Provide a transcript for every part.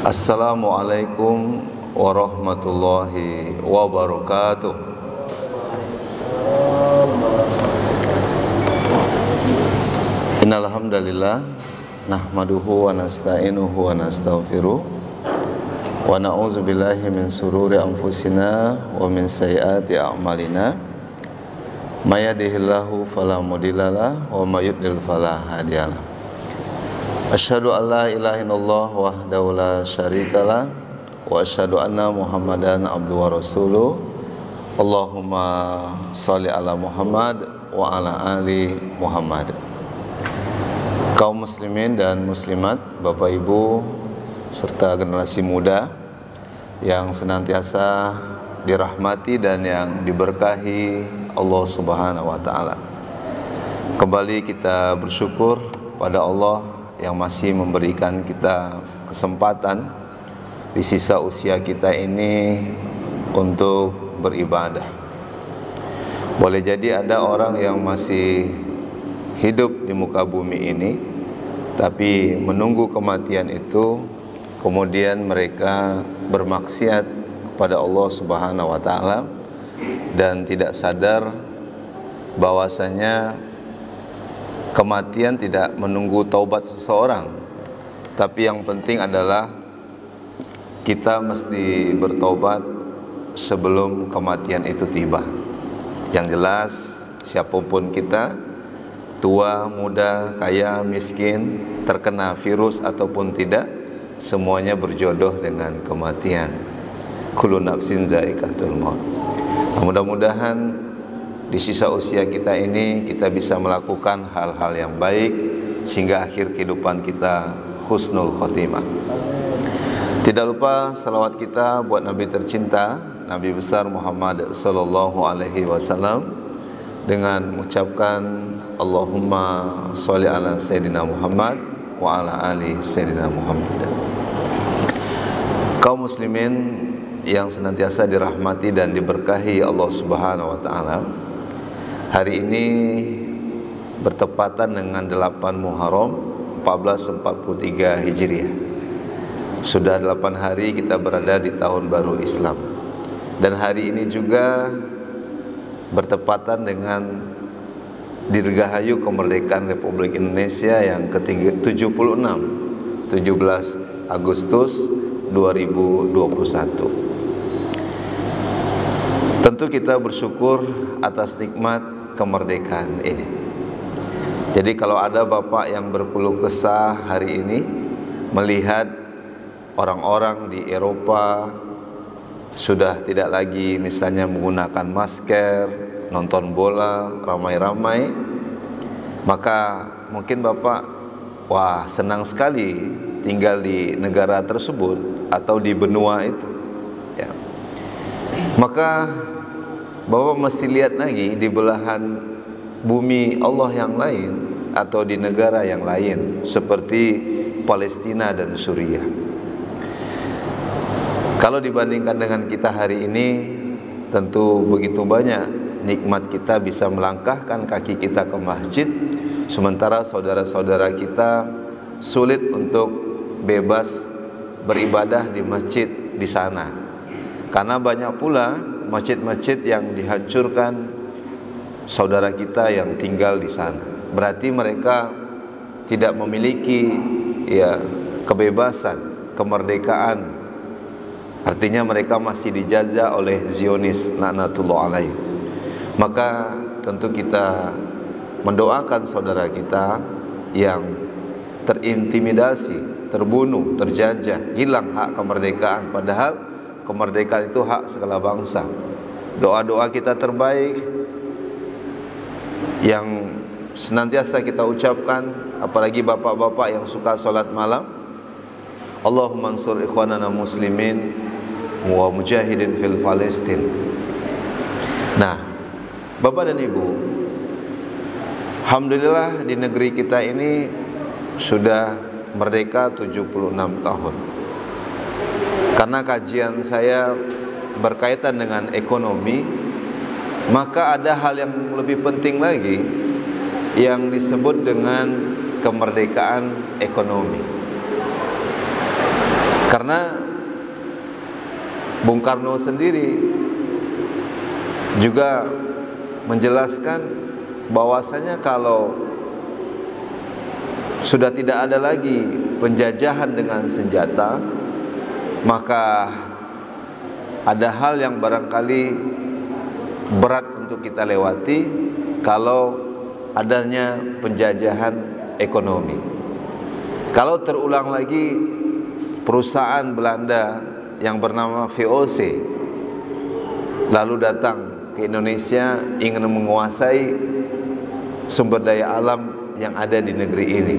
Assalamualaikum warahmatullahi wabarakatuh. Innal hamdalillah nahmaduhu wa nasta'inuhu wa nastaghfiruh wa na'udzu billahi min sururi anfusina wa min sayyiati a'malina. May yahdihillahu fala mudhillalah wa may yudlil fala hadiyalah. Asyhadu an la ilaha illallah wahdahu la syarikalah wa asyhadu anna Muhammadan abduhu wa rasuluh. Allahumma shalli ala Muhammad wa ala ali Muhammad. Kaum muslimin dan muslimat, Bapak Ibu serta generasi muda yang senantiasa dirahmati dan yang diberkahi Allah Subhanahu wa taala. Kembali kita bersyukur pada Allah yang masih memberikan kita kesempatan di sisa usia kita ini untuk beribadah. Boleh jadi ada orang yang masih hidup di muka bumi ini, tapi menunggu kematian itu, kemudian mereka bermaksiat pada Allah Subhanahu wa taala dan tidak sadar bahwasanya kematian tidak menunggu taubat seseorang, tapi yang penting adalah kita mesti bertaubat sebelum kematian itu tiba. Yang jelas siapapun kita, tua, muda, kaya, miskin, terkena virus ataupun tidak, semuanya berjodoh dengan kematian. Kullu nafsin za'iqatul maut. Mudah-mudahan di sisa usia kita ini kita bisa melakukan hal-hal yang baik sehingga akhir kehidupan kita husnul khotimah. Tidak lupa salawat kita buat Nabi tercinta, Nabi besar Muhammad sallallahu alaihi wasallam dengan mengucapkan Allahumma sholli ala sayyidina Muhammad wa ala ali sayyidina Muhammad. Kaum muslimin yang senantiasa dirahmati dan diberkahi Allah Subhanahu wa taala, hari ini bertepatan dengan 8 Muharram 1443 Hijriah. Sudah 8 hari kita berada di tahun baru Islam. Dan hari ini juga bertepatan dengan dirgahayu kemerdekaan Republik Indonesia yang ke-76, 17 Agustus 2021. Tentu kita bersyukur atas nikmat kemerdekaan ini. Jadi kalau ada bapak yang berkeluh kesah hari ini melihat orang-orang di Eropa sudah tidak lagi misalnya menggunakan masker, nonton bola ramai-ramai, maka mungkin bapak wah senang sekali tinggal di negara tersebut atau di benua itu ya. Maka bapak mesti lihat lagi di belahan bumi Allah yang lain atau di negara yang lain seperti Palestina dan Suriah. Kalau dibandingkan dengan kita hari ini, tentu begitu banyak nikmat kita bisa melangkahkan kaki kita ke masjid, sementara saudara-saudara kita sulit untuk bebas beribadah di masjid di sana. Karena banyak pula masjid-masjid yang dihancurkan saudara kita yang tinggal di sana. Berarti mereka tidak memiliki kebebasan, kemerdekaan. Artinya mereka masih dijajah oleh Zionis laknatullah alaih. Maka tentu kita mendoakan saudara kita yang terintimidasi, terbunuh, terjajah, hilang hak kemerdekaan, padahal kemerdekaan itu hak segala bangsa. Doa-doa kita terbaik yang senantiasa kita ucapkan, apalagi bapak-bapak yang suka sholat malam, Allahumma ansur ikhwanana muslimin wa mujahidin fil Palestin. Nah, Bapak dan Ibu, alhamdulillah di negeri kita ini sudah merdeka 76 tahun. Karena kajian saya berkaitan dengan ekonomi, maka ada hal yang lebih penting lagi yang disebut dengan kemerdekaan ekonomi. Karena Bung Karno sendiri juga menjelaskan bahwasanya kalau sudah tidak ada lagi penjajahan dengan senjata, maka ada hal yang barangkali berat untuk kita lewati kalau adanya penjajahan ekonomi. Kalau terulang lagi perusahaan Belanda yang bernama VOC lalu datang ke Indonesia ingin menguasai sumber daya alam yang ada di negeri ini,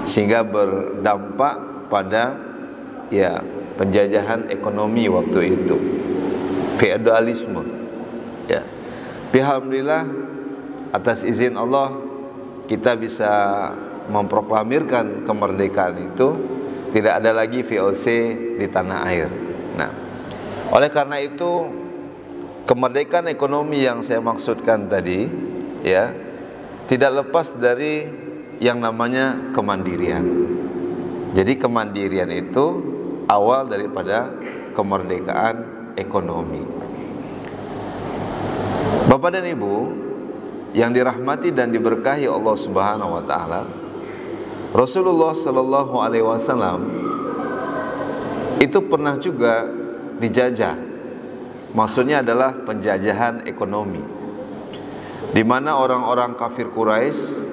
sehingga berdampak pada penjajahan ekonomi waktu itu, feodalisme. Ya, alhamdulillah atas izin Allah kita bisa memproklamirkan kemerdekaan itu, tidak ada lagi VOC di tanah air. Nah, oleh karena itu kemerdekaan ekonomi yang saya maksudkan tadi ya tidak lepas dari yang namanya kemandirian. Jadi kemandirian itu awal daripada kemerdekaan ekonomi. Bapak dan Ibu yang dirahmati dan diberkahi Allah Subhanahu wa taala, Rasulullah sallallahu alaihi wasallam itu pernah juga dijajah. Maksudnya adalah penjajahan ekonomi, di mana orang-orang kafir Quraisy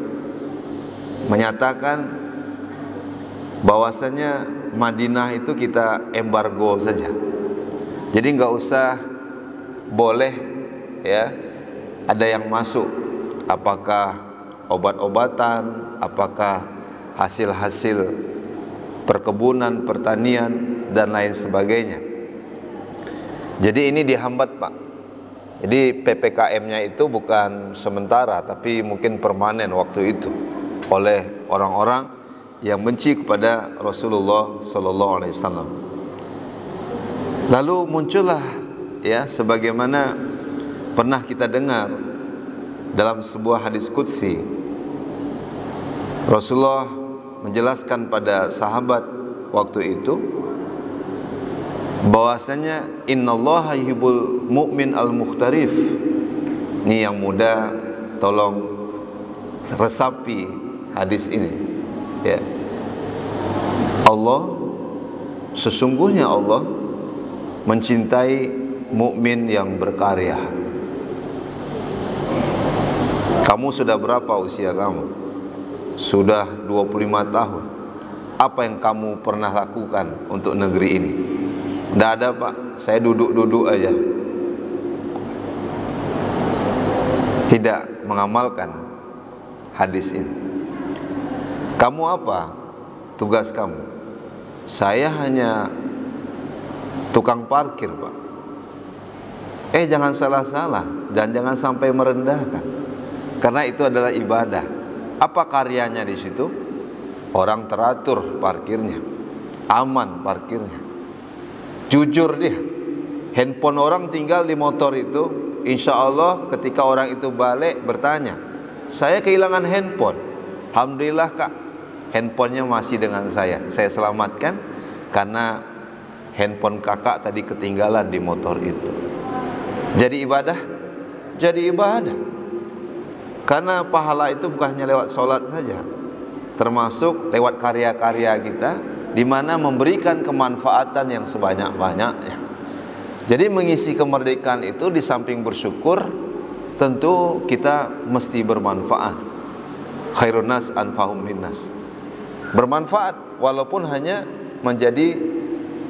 menyatakan bahwasanya Madinah itu kita embargo saja. Jadi nggak usah boleh ya ada yang masuk, apakah obat-obatan, apakah hasil-hasil perkebunan, pertanian dan lain sebagainya. Jadi ini dihambat, Pak. Jadi PPKM-nya itu bukan sementara tapi mungkin permanen waktu itu oleh orang-orang yang benci kepada Rasulullah sallallahu alaihi wasallam. Lalu muncullah ya sebagaimana pernah kita dengar dalam sebuah hadis qudsi, Rasulullah menjelaskan pada sahabat waktu itu bahwasanya innallaha yuhibbul mu'min al-mukhtarif. Ini yang muda tolong resapi hadis ini ya. Allah, sesungguhnya Allah mencintai mukmin yang berkarya. Kamu sudah berapa usia kamu? Sudah 25 tahun. Apa yang kamu pernah lakukan untuk negeri ini? Tidak ada, Pak. Saya duduk-duduk aja. Tidak mengamalkan hadis ini. Kamu apa tugas kamu? Saya hanya tukang parkir, Pak. Jangan salah-salah dan jangan sampai merendahkan, karena itu adalah ibadah. Apa karyanya di situ? Orang teratur parkirnya, aman parkirnya, jujur dia. Handphone orang tinggal di motor itu, insya Allah ketika orang itu balik bertanya, saya kehilangan handphone. Alhamdulillah Kak, handphonenya masih dengan saya selamatkan karena handphone kakak tadi ketinggalan di motor itu. Jadi ibadah, jadi ibadah. Karena pahala itu bukan hanya lewat sholat saja, termasuk lewat karya-karya kita, di mana memberikan kemanfaatan yang sebanyak-banyaknya. Jadi mengisi kemerdekaan itu di samping bersyukur, tentu kita mesti bermanfaat. Khairun nas anfa'hum linnas. Bermanfaat walaupun hanya menjadi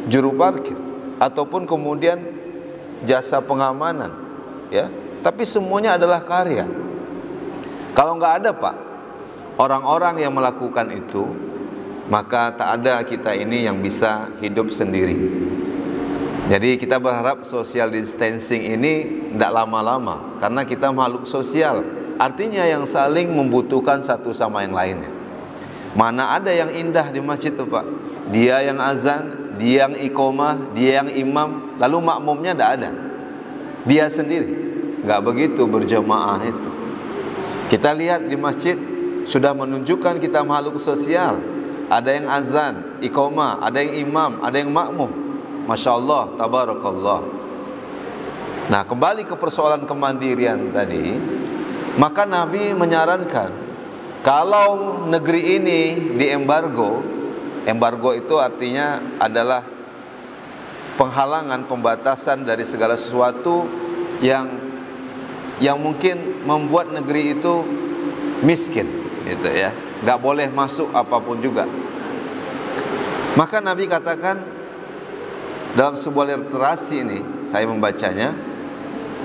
juru parkir ataupun kemudian jasa pengamanan, ya. Tapi semuanya adalah karya. Kalau nggak ada, Pak, orang-orang yang melakukan itu, maka tak ada kita ini yang bisa hidup sendiri. Jadi kita berharap social distancing ini tidak lama-lama, karena kita makhluk sosial. Artinya yang saling membutuhkan satu sama yang lainnya. Mana ada yang indah di masjid itu, Pak? Dia yang azan, dia yang iqomah, dia yang imam, lalu makmumnya tidak ada. Dia sendiri. Nggak begitu berjamaah itu. Kita lihat di masjid sudah menunjukkan kita makhluk sosial. ada yang azan, iqamah, ada yang imam, ada yang makmum. Masya Allah, tabarakallah. Nah, kembali ke persoalan kemandirian tadi, maka Nabi menyarankan kalau negeri ini diembargo, embargo itu artinya adalah penghalangan, pembatasan dari segala sesuatu yang mungkin membuat negeri itu miskin, gitu ya. Nggak boleh masuk apapun juga. Maka Nabi katakan dalam sebuah literasi ini, saya membacanya,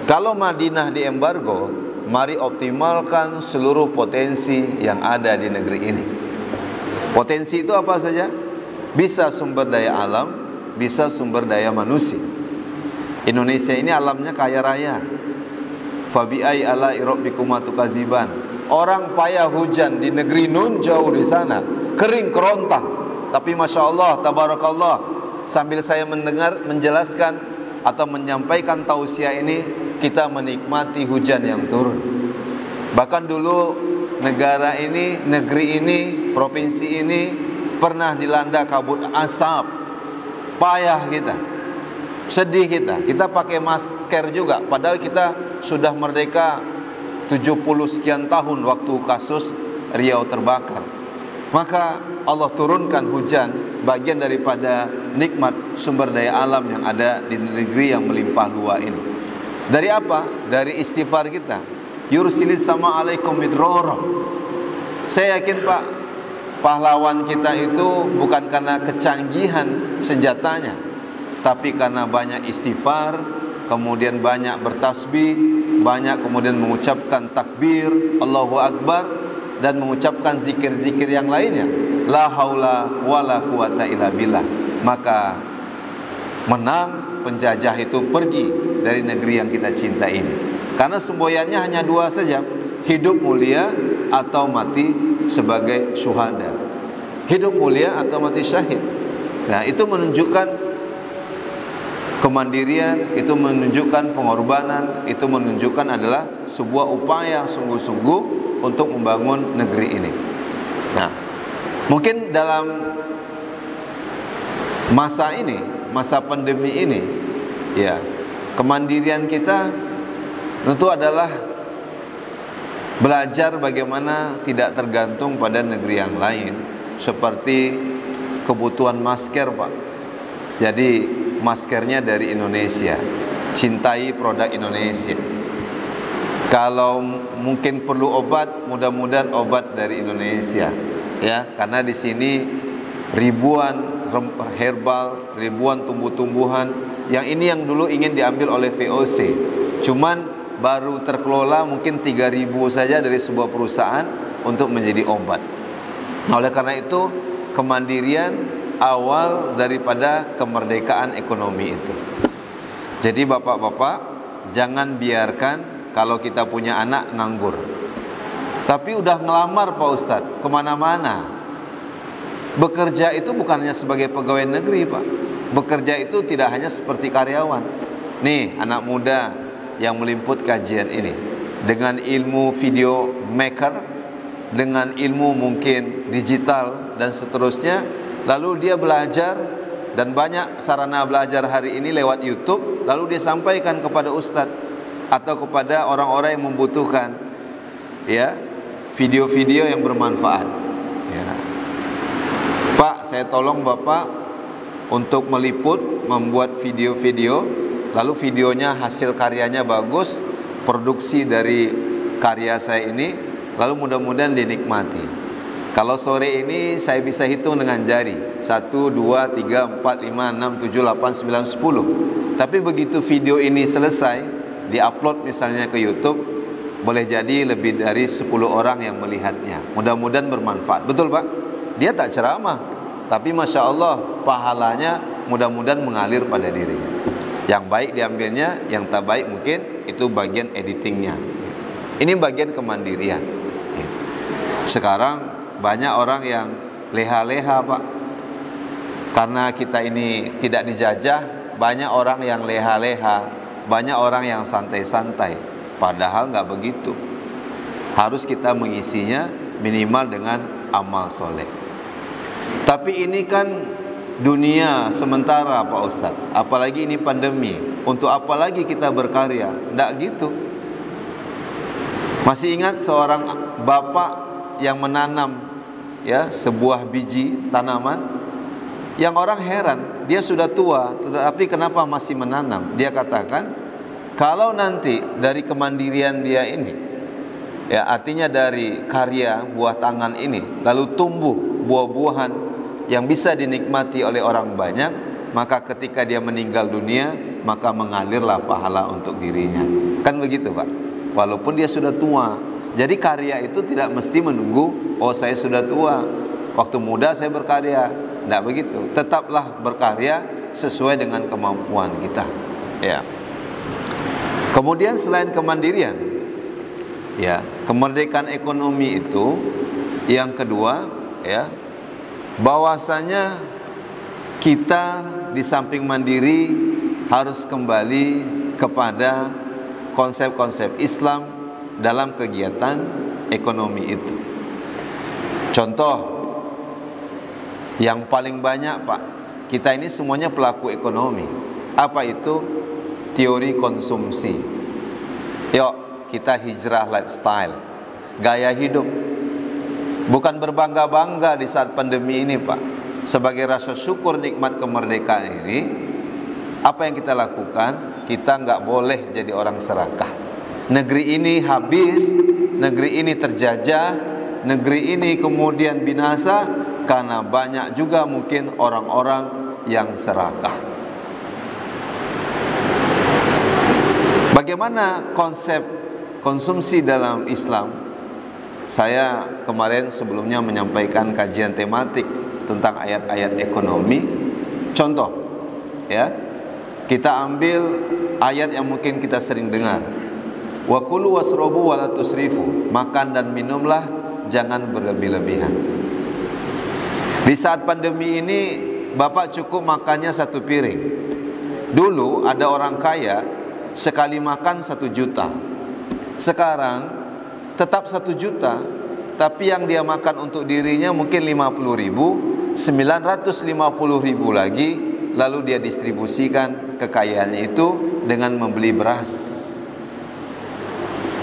kalau Madinah diembargo, mari optimalkan seluruh potensi yang ada di negeri ini. Potensi itu apa saja? Bisa sumber daya alam, bisa sumber daya manusia. Indonesia ini alamnya kaya raya. Fabi'ai ala irabbikum tukaziban. Orang payah hujan di negeri nun jauh di sana, kering kerontang. Tapi Masya Allah, tabarakallah, sambil saya menjelaskan atau menyampaikan tausiah ini, kita menikmati hujan yang turun. Bahkan dulu negara ini, negeri ini, provinsi ini pernah dilanda kabut asap. Payah kita, sedih kita pakai masker juga, padahal kita sudah merdeka 70 sekian tahun waktu kasus Riau terbakar. Maka Allah turunkan hujan, bagian daripada nikmat sumber daya alam yang ada di negeri yang melimpah luas ini. Dari apa? Dari istighfar kita. Yursilis sama alaikum midroro. Saya yakin Pak, pahlawan kita itu bukan karena kecanggihan senjatanya, tapi karena banyak istighfar, kemudian banyak bertasbih, banyak kemudian mengucapkan takbir, Allahu Akbar, dan mengucapkan zikir-zikir yang lainnya. La haula wala quwata illa billah. Maka menang penjajah itu pergi dari negeri yang kita cinta ini. Karena semboyannya hanya dua saja, hidup mulia atau mati sebagai syuhada. Hidup mulia atau mati syahid. Nah, itu menunjukkan kemandirian, itu menunjukkan pengorbanan, itu menunjukkan adalah sebuah upaya sungguh-sungguh untuk membangun negeri ini. Nah, mungkin dalam masa ini, masa pandemi ini, ya, kemandirian kita tentu adalah belajar bagaimana tidak tergantung pada negeri yang lain, seperti kebutuhan masker, Pak. Jadi maskernya dari Indonesia, cintai produk Indonesia. Kalau mungkin perlu obat, mudah-mudahan obat dari Indonesia, ya, karena di sini ribuan herbal, ribuan tumbuh-tumbuhan yang ini yang dulu ingin diambil oleh VOC, cuman baru terkelola mungkin 3.000 saja dari sebuah perusahaan untuk menjadi obat. Nah, oleh karena itu kemandirian awal daripada kemerdekaan ekonomi itu. Jadi bapak-bapak, jangan biarkan kalau kita punya anak nganggur, tapi udah ngelamar Pak Ustadz kemana-mana. Bekerja itu bukan hanya sebagai pegawai negeri, Pak. Bekerja itu tidak hanya seperti karyawan. Nih anak muda yang meliput kajian ini, dengan ilmu video maker, dengan ilmu mungkin digital dan seterusnya, lalu dia belajar, dan banyak sarana belajar hari ini lewat YouTube, lalu dia sampaikan kepada ustadz atau kepada orang-orang yang membutuhkan, ya, video-video yang bermanfaat, ya. Pak, saya tolong Bapak untuk meliput, membuat video-video, lalu videonya hasil karyanya bagus, produksi dari karya saya ini, lalu mudah-mudahan dinikmati. Kalau sore ini saya bisa hitung dengan jari 1, 2, 3, 4, 5, 6, 7, 8, 9, 10. Tapi begitu video ini selesai, diupload misalnya ke YouTube, boleh jadi lebih dari 10 orang yang melihatnya. Mudah-mudahan bermanfaat. Betul Pak? Dia tak ceramah, tapi Masya Allah pahalanya mudah-mudahan mengalir pada dirinya. Yang baik diambilnya, yang tak baik mungkin itu bagian editingnya. Ini bagian kemandirian. Sekarang banyak orang yang leha-leha Pak. Karena kita ini tidak dijajah, banyak orang yang leha-leha, banyak orang yang santai-santai. Padahal nggak begitu. Harus kita mengisinya minimal dengan amal soleh. Tapi ini kan dunia sementara Pak Ustadz, apalagi ini pandemi. Untuk apa lagi kita berkarya? Tidak gitu. Masih ingat seorang bapak yang menanam ya sebuah biji tanaman, yang orang heran, dia sudah tua tetapi kenapa masih menanam? Dia katakan, kalau nanti dari kemandirian dia ini, ya artinya dari karya buah tangan ini, lalu tumbuh buah-buahan yang bisa dinikmati oleh orang banyak, maka ketika dia meninggal dunia, maka mengalirlah pahala untuk dirinya. Kan begitu Pak, walaupun dia sudah tua. Jadi karya itu tidak mesti menunggu, oh saya sudah tua, waktu muda saya berkarya. Tidak begitu, tetaplah berkarya sesuai dengan kemampuan kita ya. Kemudian selain kemandirian ya, kemerdekaan ekonomi itu yang kedua ya, bahwasanya kita di samping mandiri harus kembali kepada konsep-konsep Islam dalam kegiatan ekonomi itu. Contoh yang paling banyak Pak, kita ini semuanya pelaku ekonomi. Apa itu? Teori konsumsi. Yuk kita hijrah lifestyle, gaya hidup. Bukan berbangga-bangga di saat pandemi ini Pak. Sebagai rasa syukur nikmat kemerdekaan ini, apa yang kita lakukan? Kita nggak boleh jadi orang serakah. Negeri ini habis, negeri ini terjajah, negeri ini kemudian binasa karena banyak juga mungkin orang-orang yang serakah. Bagaimana konsep konsumsi dalam Islam? Saya kemarin sebelumnya menyampaikan kajian tematik tentang ayat-ayat ekonomi. Contoh ya, kita ambil ayat yang mungkin kita sering dengar. Wa kulu wasrobu wa la tusrifu. Makan dan minumlah, jangan berlebih-lebihan. Di saat pandemi ini, Bapak cukup makannya 1 piring. Dulu ada orang kaya sekali makan 1 juta. Sekarang tetap 1 juta, tapi yang dia makan untuk dirinya mungkin 50.000, 950.000 lagi, lalu dia distribusikan kekayaannya itu dengan membeli beras.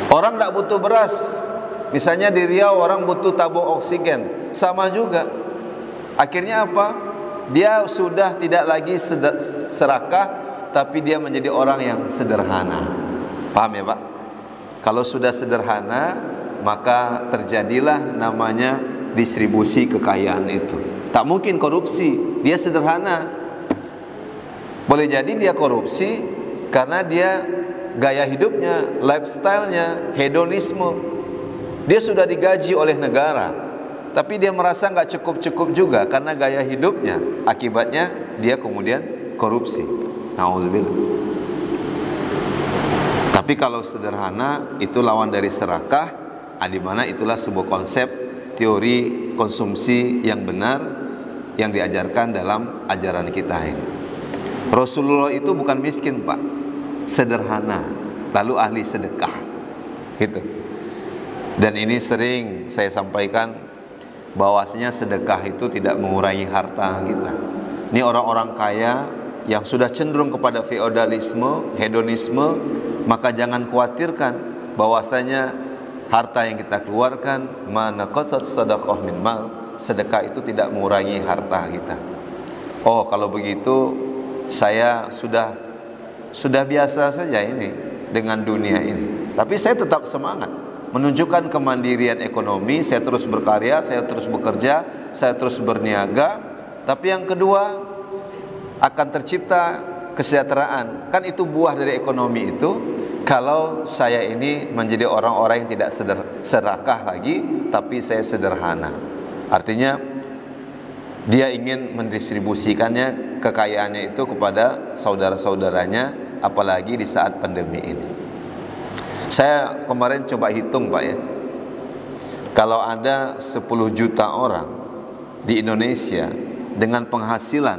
Orang tidak butuh beras. Misalnya di Riau orang butuh tabung oksigen, sama juga. Akhirnya apa? Dia sudah tidak lagi serakah, tapi dia menjadi orang yang sederhana. Paham ya Pak? Kalau sudah sederhana, maka terjadilah namanya distribusi kekayaan itu. Tak mungkin korupsi, dia sederhana. Boleh jadi dia korupsi karena dia gaya hidupnya, lifestyle-nya, hedonisme. Dia sudah digaji oleh negara, tapi dia merasa nggak cukup-cukup juga karena gaya hidupnya. Akibatnya dia kemudian korupsi. Nauzubillah. Tapi kalau sederhana itu lawan dari serakah, di mana itulah sebuah konsep teori konsumsi yang benar yang diajarkan dalam ajaran kita ini. Rasulullah itu bukan miskin Pak, sederhana, lalu ahli sedekah gitu. Dan ini sering saya sampaikan bahwasanya sedekah itu tidak mengurangi harta kita. Ini orang-orang kaya yang sudah cenderung kepada feodalisme, hedonisme, maka jangan khawatirkan bahwasanya harta yang kita keluarkan, mana qasat sadaqah min mal, sedekah itu tidak mengurangi harta kita. Oh, kalau begitu saya sudah biasa saja ini dengan dunia ini. Tapi saya tetap semangat menunjukkan kemandirian ekonomi. Saya terus berkarya, saya terus bekerja, saya terus berniaga. Tapi yang kedua, akan tercipta kesejahteraan. Kan itu buah dari ekonomi itu. Kalau saya ini menjadi orang-orang yang tidak serakah lagi, tapi saya sederhana. Artinya dia ingin mendistribusikannya, kekayaannya itu kepada saudara-saudaranya, apalagi di saat pandemi ini. Saya kemarin coba hitung Pak ya, kalau ada 10 juta orang di Indonesia dengan penghasilan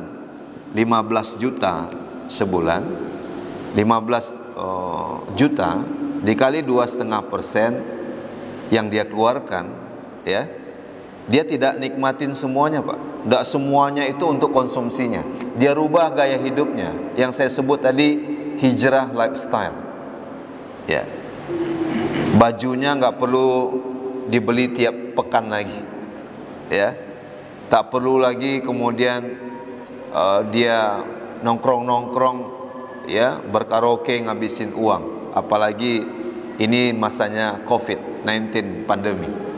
15 juta sebulan, 15 juta dikali 2,5% yang dia keluarkan ya, dia tidak nikmatin semuanya Pak. Tidak semuanya itu untuk konsumsinya. Dia rubah gaya hidupnya, yang saya sebut tadi hijrah lifestyle. Ya, bajunya nggak perlu dibeli tiap pekan lagi. Ya, tak perlu lagi kemudian dia nongkrong-nongkrong, ya, berkaraoke ngabisin uang. Apalagi ini masanya COVID-19 pandemi.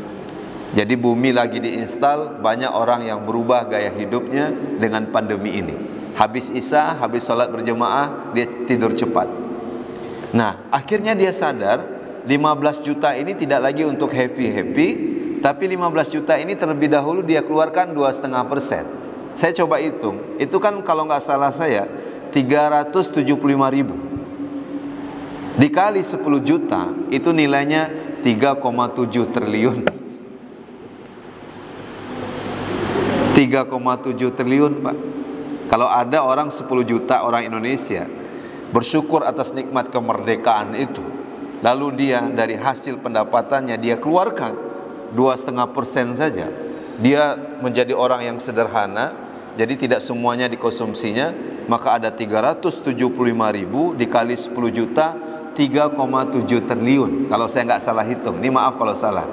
Jadi bumi lagi diinstal, banyak orang yang berubah gaya hidupnya dengan pandemi ini. Habis Isya, habis sholat berjemaah, dia tidur cepat. Nah, akhirnya dia sadar 15 juta ini tidak lagi untuk happy-happy, tapi 15 juta ini terlebih dahulu dia keluarkan 2,5%. Saya coba hitung, itu kan kalau nggak salah saya 375.000 dikali 10 juta itu nilainya 3,7 triliun. 3,7 triliun, Pak. Kalau ada orang 10 juta orang Indonesia bersyukur atas nikmat kemerdekaan itu, lalu dia dari hasil pendapatannya dia keluarkan 2,5% saja, dia menjadi orang yang sederhana, jadi tidak semuanya dikonsumsinya, maka ada 375.000 dikali 10 juta 3,7 triliun. Kalau saya nggak salah hitung, ini maaf kalau salah.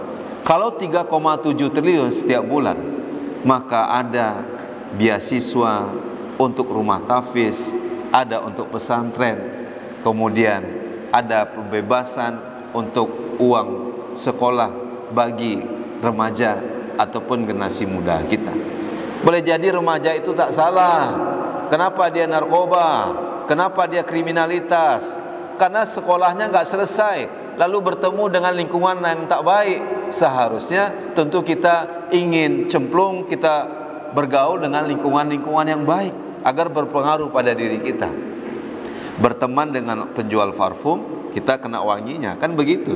Kalau 3,7 triliun setiap bulan, maka ada beasiswa untuk rumah tahfiz, ada untuk pesantren, kemudian ada pembebasan untuk uang sekolah bagi remaja ataupun generasi muda kita. Boleh jadi remaja itu tak salah. Kenapa dia narkoba? Kenapa dia kriminalitas? Karena sekolahnya nggak selesai, lalu bertemu dengan lingkungan yang tak baik. Seharusnya tentu kita ingin cemplung, kita bergaul dengan lingkungan-lingkungan yang baik agar berpengaruh pada diri kita. Berteman dengan penjual parfum, kita kena wanginya, kan begitu.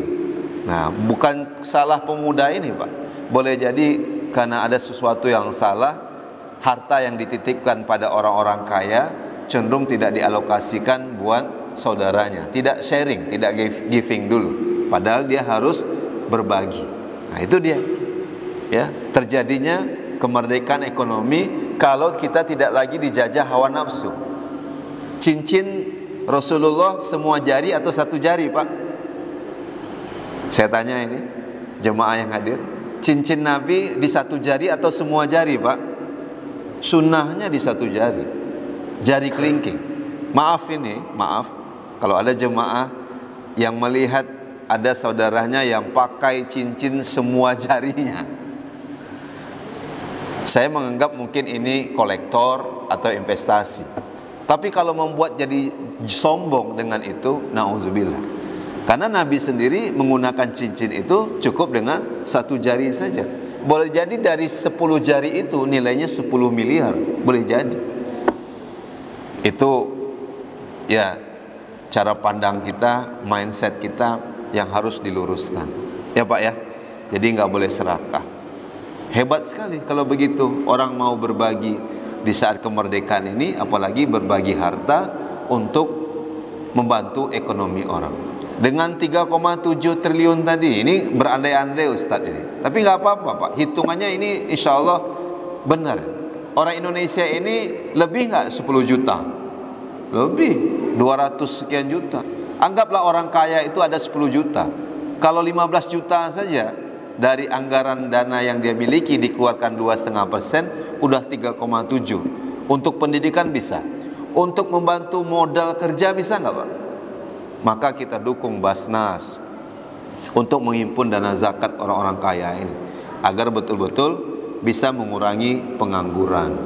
Nah, bukan salah pemuda ini, Pak. Boleh jadi karena ada sesuatu yang salah, harta yang dititipkan pada orang-orang kaya cenderung tidak dialokasikan buat saudaranya, tidak sharing, tidak giving dulu, padahal dia harus berbagi. Nah, itu dia, ya, terjadinya kemerdekaan ekonomi kalau kita tidak lagi dijajah hawa nafsu. Cincin Rasulullah semua jari atau satu jari, Pak? Saya tanya ini jemaah yang hadir, cincin Nabi di satu jari atau semua jari, Pak? Sunnahnya di satu jari, jari kelingking. Maaf ini, maaf kalau ada jemaah yang melihat ada saudaranya yang pakai cincin semua jarinya. Saya menganggap mungkin ini kolektor atau investasi. Tapi kalau membuat jadi sombong dengan itu, na'udzubillah. Karena Nabi sendiri menggunakan cincin itu cukup dengan satu jari saja. Boleh jadi dari 10 jari itu nilainya 10 miliar. Boleh jadi. Itu ya cara pandang kita, mindset kita yang harus diluruskan. Ya Pak ya. Jadi nggak boleh serakah. Hebat sekali kalau begitu orang mau berbagi di saat kemerdekaan ini, apalagi berbagi harta untuk membantu ekonomi orang. Dengan 3,7 triliun tadi, ini berandai-andai Ustadz ini. Tapi nggak apa-apa Pak, hitungannya ini insya Allah benar. Orang Indonesia ini lebih nggak 10 juta? Lebih, 200 sekian juta. Anggaplah orang kaya itu ada 10 juta. Kalau 15 juta saja dari anggaran dana yang dia miliki dikeluarkan 2,5%, udah 3,7. Untuk pendidikan bisa, untuk membantu modal kerja bisa nggak Pak? Maka kita dukung Basnas untuk menghimpun dana zakat orang-orang kaya ini agar betul-betul bisa mengurangi pengangguran.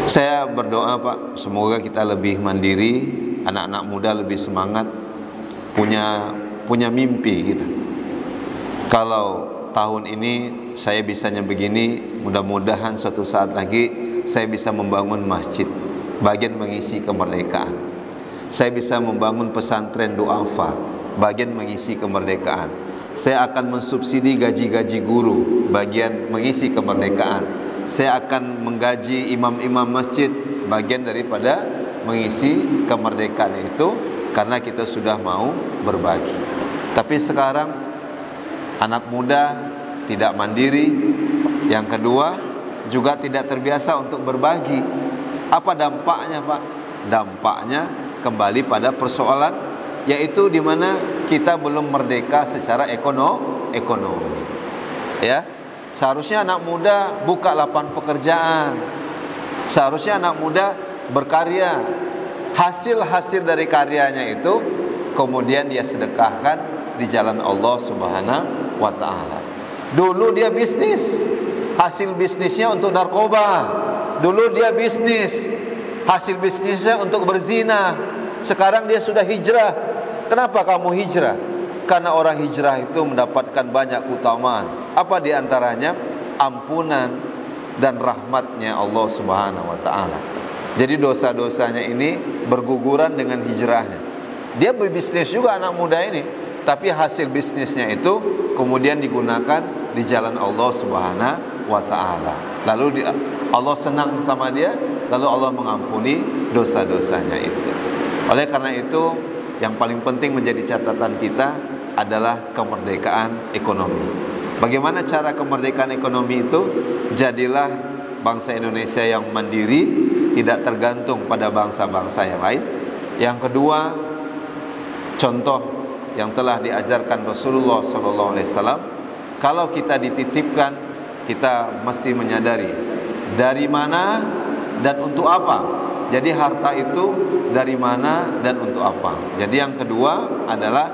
Saya berdoa Pak, semoga kita lebih mandiri, anak-anak muda lebih semangat, punya mimpi gitu. Kalau tahun ini saya bisanya begini, mudah-mudahan suatu saat lagi saya bisa membangun masjid, bagian mengisi kemerdekaan. Saya bisa membangun pesantren du'afa, bagian mengisi kemerdekaan. Saya akan mensubsidi gaji-gaji guru, bagian mengisi kemerdekaan. Saya akan menggaji imam-imam masjid, bagian daripada mengisi kemerdekaan itu, karena kita sudah mau berbagi. Tapi sekarang anak muda tidak mandiri. Yang kedua, juga tidak terbiasa untuk berbagi. Apa dampaknya, Pak? Dampaknya kembali pada persoalan, yaitu di mana kita belum merdeka secara ekonomi. Ya, seharusnya anak muda buka lapangan pekerjaan. Seharusnya anak muda berkarya. Hasil-hasil dari karyanya itu kemudian dia sedekahkan di jalan Allah Subhanahu wa taala. Dulu dia bisnis, hasil bisnisnya untuk narkoba. Dulu dia bisnis, hasil bisnisnya untuk berzina. Sekarang dia sudah hijrah. Kenapa kamu hijrah? Karena orang hijrah itu mendapatkan banyak keutamaan. Apa diantaranya? Ampunan dan rahmatnya Allah Subhanahu wa ta'ala. Jadi dosa-dosanya ini berguguran dengan hijrahnya. Dia berbisnis juga anak muda ini, tapi hasil bisnisnya itu kemudian digunakan di jalan Allah Subhanahu wa ta'ala. Lalu Allah senang sama dia, lalu Allah mengampuni dosa-dosanya itu. Oleh karena itu, yang paling penting menjadi catatan kita adalah kemerdekaan ekonomi. Bagaimana cara kemerdekaan ekonomi itu? Jadilah bangsa Indonesia yang mandiri, tidak tergantung pada bangsa-bangsa yang lain. Yang kedua, contoh yang telah diajarkan Rasulullah SAW, kalau kita dititipkan, kita mesti menyadari dari mana dan untuk apa. Jadi harta itu dari mana dan untuk apa. Jadi yang kedua adalah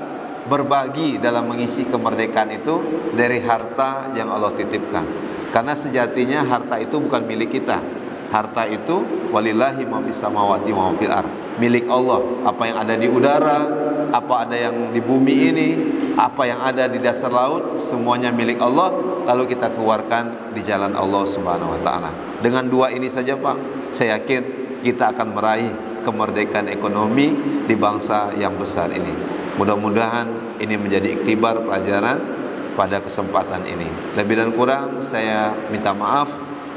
berbagi dalam mengisi kemerdekaan itu dari harta yang Allah titipkan. Karena sejatinya harta itu bukan milik kita. Harta itu walillahi ma fis samawati wa ma fil ardh, milik Allah. Apa yang ada di udara, apa ada yang di bumi ini, apa yang ada di dasar laut, semuanya milik Allah. Lalu kita keluarkan di jalan Allah Subhanahu wa ta'ala. Dengan dua ini saja, Pak, saya yakin kita akan meraih kemerdekaan ekonomi di bangsa yang besar ini. Mudah-mudahan ini menjadi iktibar pelajaran pada kesempatan ini. Lebih dan kurang saya minta maaf.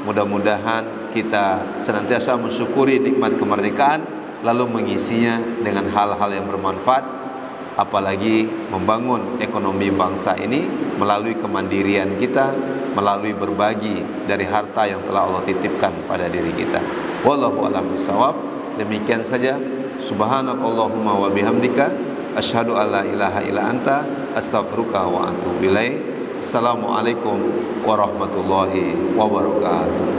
Mudah-mudahan kita senantiasa mensyukuri nikmat kemerdekaan, lalu mengisinya dengan hal-hal yang bermanfaat, apalagi membangun ekonomi bangsa ini melalui kemandirian kita, melalui berbagi dari harta yang telah Allah titipkan pada diri kita. Wallahu a'lam bishawab. Demikian saja. Subhanakallahumma wa bihamdika asyhadu alla ilaha illa anta astaghfiruka wa atubu ilaik. Assalamualaikum warahmatullahi wabarakatuh.